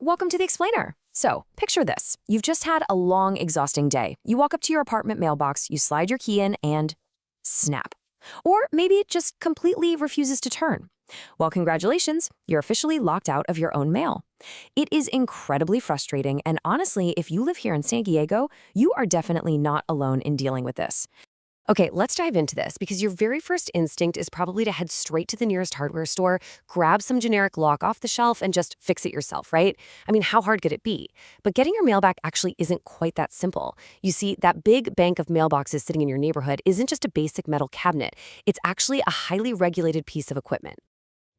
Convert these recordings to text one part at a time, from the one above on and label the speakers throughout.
Speaker 1: Welcome to the Explainer. So, picture this. You've just had a long, exhausting day. You walk up to your apartment mailbox, you slide your key in, and snap. Or maybe it just completely refuses to turn. Well, congratulations, you're officially locked out of your own mail. It is incredibly frustrating, and honestly, if you live here in San Diego, you are definitely not alone in dealing with this.
Speaker 2: Okay, let's dive into this because your very first instinct is probably to head straight to the nearest hardware store, grab some generic lock off the shelf, and just fix it yourself, right? I mean, how hard could it be? But getting your mail back actually isn't quite that simple. You see, that big bank of mailboxes sitting in your neighborhood isn't just a basic metal cabinet. It's actually a highly regulated piece of equipment.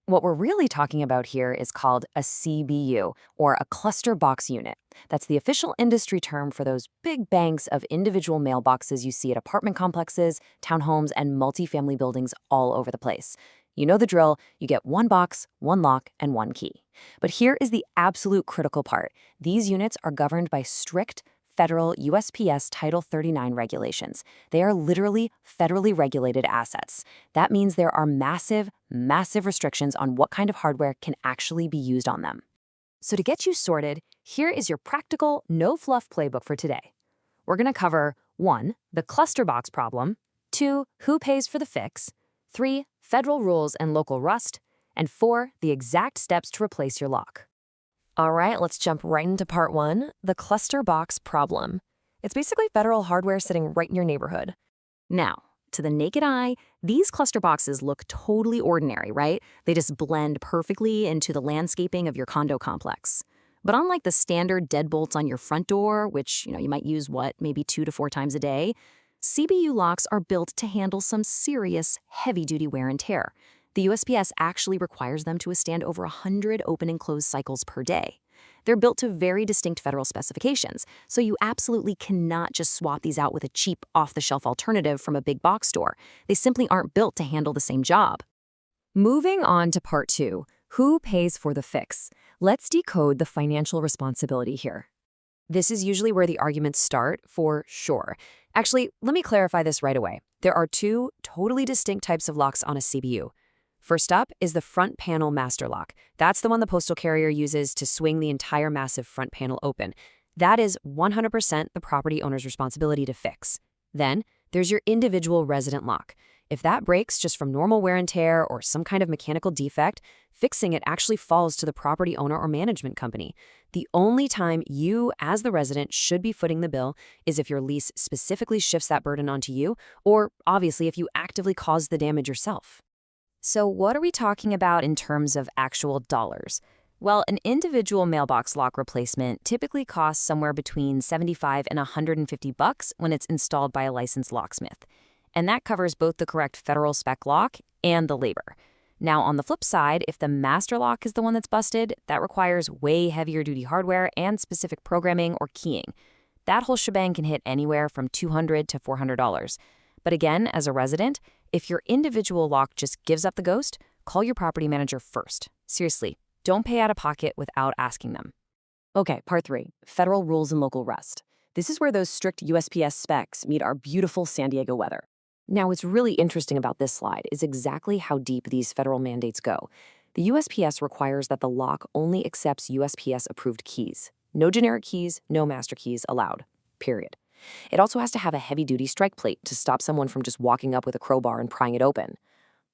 Speaker 1: What we're really talking about here is called a CBU, or a Clusterbox unit. That's the official industry term for those big banks of individual mailboxes you see at apartment complexes, townhomes, and multifamily buildings all over the place. You know the drill. You get one box, one lock, and one key. But here is the absolute critical part. These units are governed by strict federal USPS Title 39 regulations. They are literally federally regulated assets. That means there are massive restrictions on what kind of hardware can actually be used on them. So to get you sorted, here is your practical, no-fluff playbook for today. We're going to cover 1. The Clusterbox problem, 2. Who pays for the fix, 3. Federal rules and local rust, and 4. The exact steps to replace your lock. All right, let's jump right into part 1, the Clusterbox problem. It's basically federal hardware sitting right in your neighborhood. Now, to the naked eye, these cluster boxes look totally ordinary, right? They just blend perfectly into the landscaping of your condo complex. But unlike the standard deadbolts on your front door, which you might use, maybe 2 to 4 times a day, CBU locks are built to handle some serious, heavy-duty wear and tear. The USPS actually requires them to withstand over 100 open and close cycles per day. They're built to very distinct federal specifications, so you absolutely cannot just swap these out with a cheap, off-the-shelf alternative from a big box store. They simply aren't built to handle the same job. Moving on to part 2, who pays for the fix? Let's decode the financial responsibility here. This is usually where the arguments start, for sure. Actually, let me clarify this right away. There are 2 totally distinct types of locks on a CBU. First up is the front panel master lock. That's the one the postal carrier uses to swing the entire massive front panel open. That is 100% the property owner's responsibility to fix. Then, there's your individual resident lock. If that breaks just from normal wear and tear or some kind of mechanical defect, fixing it actually falls to the property owner or management company. The only time you, as the resident, should be footing the bill is if your lease specifically shifts that burden onto you, or obviously if you actively caused the damage yourself. So what are we talking about in terms of actual dollars? Well, an individual mailbox lock replacement typically costs somewhere between $75 and $150 when it's installed by a licensed locksmith. And that covers both the correct federal spec lock and the labor. Now, on the flip side, if the master lock is the one that's busted, that requires way heavier duty hardware and specific programming or keying. That whole shebang can hit anywhere from $200 to $400. But again, as a resident, if your individual lock just gives up the ghost, call your property manager first. Seriously, don't pay out of pocket without asking them. Okay, part 3, federal rules and local rust. This is where those strict USPS specs meet our beautiful San Diego weather. Now, what's really interesting about this slide is exactly how deep these federal mandates go. The USPS requires that the lock only accepts USPS-approved keys. No generic keys, no master keys allowed, period. It also has to have a heavy-duty strike plate to stop someone from just walking up with a crowbar and prying it open.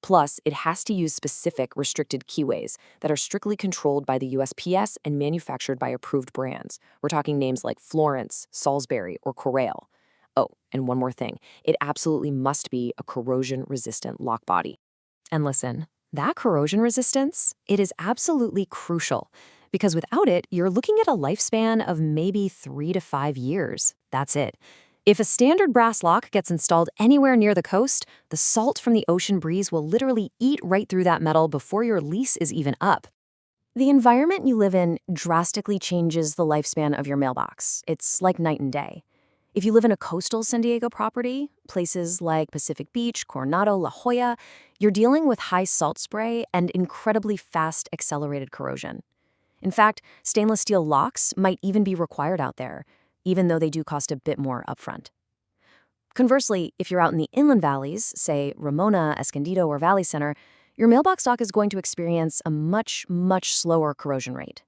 Speaker 1: Plus, it has to use specific restricted keyways that are strictly controlled by the USPS and manufactured by approved brands. We're talking names like Florence, Salisbury, or Corrail. Oh, and one more thing. It absolutely must be a corrosion-resistant lock body. And listen, that corrosion resistance, it is absolutely crucial. Because without it, you're looking at a lifespan of maybe 3 to 5 years. That's it. If a standard brass lock gets installed anywhere near the coast, the salt from the ocean breeze will literally eat right through that metal before your lease is even up. The environment you live in drastically changes the lifespan of your mailbox. It's like night and day. If you live in a coastal San Diego property, places like Pacific Beach, Coronado, La Jolla, you're dealing with high salt spray and incredibly fast accelerated corrosion. In fact, stainless steel locks might even be required out there, even though they do cost a bit more upfront. Conversely, if you're out in the inland valleys, say Ramona, Escondido, or Valley Center, your mailbox lock is going to experience a much slower corrosion rate.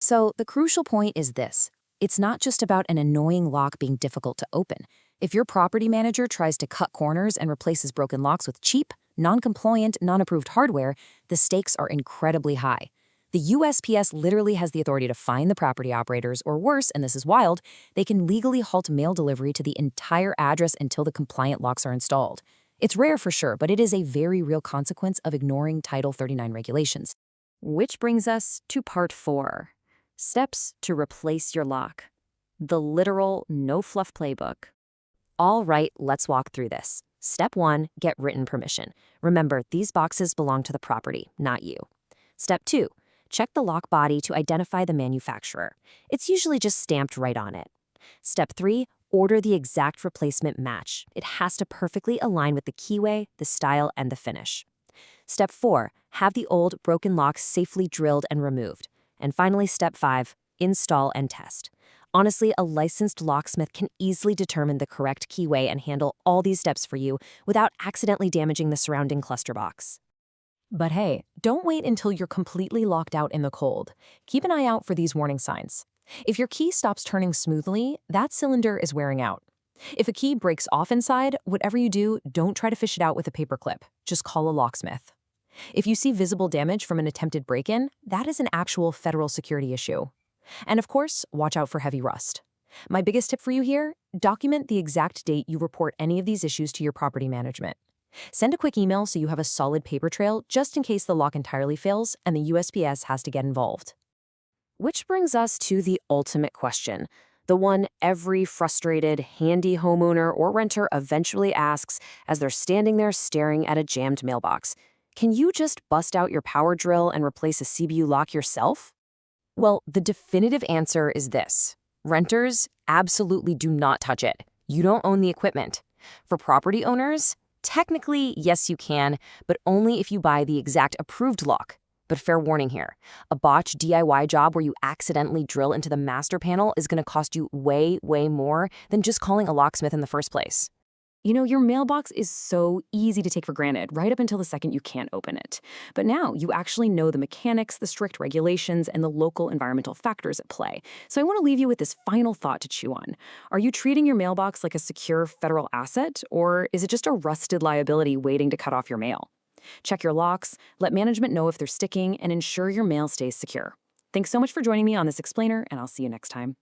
Speaker 1: So the crucial point is this. It's not just about an annoying lock being difficult to open. If your property manager tries to cut corners and replaces broken locks with cheap, non-compliant, non-approved hardware, the stakes are incredibly high. The USPS literally has the authority to fine the property operators, or worse, and this is wild, they can legally halt mail delivery to the entire address until the compliant locks are installed. It's rare for sure, but it is a very real consequence of ignoring Title 39 regulations. Which brings us to part 4. Steps to replace your lock. The literal no-fluff playbook. All right, let's walk through this. Step 1, get written permission. Remember, these boxes belong to the property, not you. Step 2, check the lock body to identify the manufacturer. It's usually just stamped right on it. Step 3, order the exact replacement match. It has to perfectly align with the keyway, the style, and the finish. Step 4, have the old, broken locks safely drilled and removed. And finally, Step 5, install and test. Honestly, a licensed locksmith can easily determine the correct keyway and handle all these steps for you without accidentally damaging the surrounding cluster box. But hey, don't wait until you're completely locked out in the cold. Keep an eye out for these warning signs. If your key stops turning smoothly, that cylinder is wearing out. If a key breaks off inside, whatever you do, don't try to fish it out with a paper clip. Just call a locksmith. If you see visible damage from an attempted break-in, that is an actual federal security issue. And of course, watch out for heavy rust. My biggest tip for you here, document the exact date you report any of these issues to your property management. Send a quick email so you have a solid paper trail just in case the lock entirely fails and the USPS has to get involved. Which brings us to the ultimate question, the one every frustrated, handy homeowner or renter eventually asks as they're standing there staring at a jammed mailbox. Can you just bust out your power drill and replace a CBU lock yourself? Well, the definitive answer is this. Renters absolutely do not touch it. You don't own the equipment. For property owners, technically, yes, you can, but only if you buy the exact approved lock. But fair warning here, a botched DIY job where you accidentally drill into the master panel is going to cost you way, way more than just calling a locksmith in the first place. You know, your mailbox is so easy to take for granted right up until the second you can't open it. But now you actually know the mechanics, the strict regulations, and the local environmental factors at play. So I want to leave you with this final thought to chew on. Are you treating your mailbox like a secure federal asset, or is it just a rusted liability waiting to cut off your mail? Check your locks, let management know if they're sticking, and ensure your mail stays secure. Thanks so much for joining me on this explainer, and I'll see you next time.